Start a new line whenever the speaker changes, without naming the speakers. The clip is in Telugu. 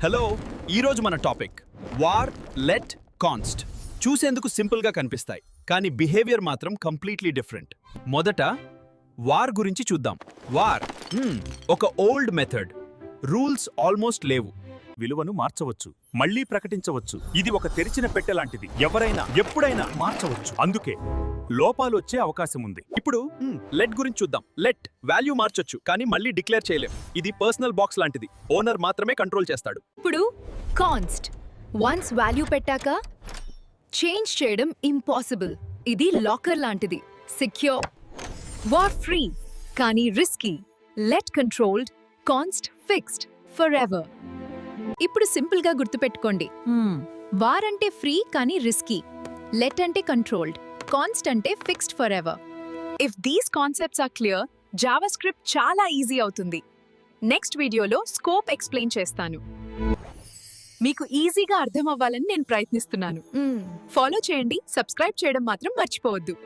హలో ఈరోజు మన టాపిక్ వార్ లెట్ కాన్స్ట్ చూసేందుకు సింపుల్గా కనిపిస్తాయి కానీ బిహేవియర్ మాత్రం కంప్లీట్లీ డిఫరెంట్. మొదట వార్ గురించి చూద్దాం. వార్ ఒక ఓల్డ్ మెథడ్. రూల్స్ ఆల్మోస్ట్ లేవు.
విలువను మార్చవచ్చు, మళ్లీ ప్రకటించవచ్చు. ఇది ఒక తెరిచిన పెట్టె లాంటిది. ఎవరైనా ఎప్పుడైనా మార్చవచ్చు. అందుకే లోపాలొచ్చే అవకాశం ఉంది.
ఇప్పుడు లెట్ గురించి చూద్దాం. లెట్ వాల్యూ మార్చొచ్చు కానీ మళ్ళీ డిక్లేర్ చేయలేం. ఇది పర్సనల్ బాక్స్ లాంటిది. ఓనర్ మాత్రమే కంట్రోల్ చేస్తాడు.
ఇప్పుడు కాన్స్ట్ వన్స్ వాల్యూ పెట్టాక చేంజ్ చేయడం ఇంపాసిబుల్. ఇది లాకర్ లాంటిది, సెక్యూర్. వార్ ఫ్రీ కానీ risky. Let controlled, const fixed forever. ఇప్పుడు సింపుల్ గా గుర్తుపెట్టుకోండి. వార్ అంటే ఫ్రీ కానీ రిస్కీ, లెట్ అంటే కంట్రోల్డ్, కాన్స్ట్ అంటే fixed forever. If these concepts are clear, JavaScript చాలా ఈజీ అవుతుంది. నెక్స్ట్ వీడియోలో స్కోప్ ఎక్స్ప్లెయిన్ చేస్తాను. మీకు ఈజీగా అర్థం అవ్వాలని నేను ప్రయత్నిస్తున్నాను. ఫాలో చేయండి, సబ్స్క్రైబ్ చేయడం మాత్రం మర్చిపోవద్దు.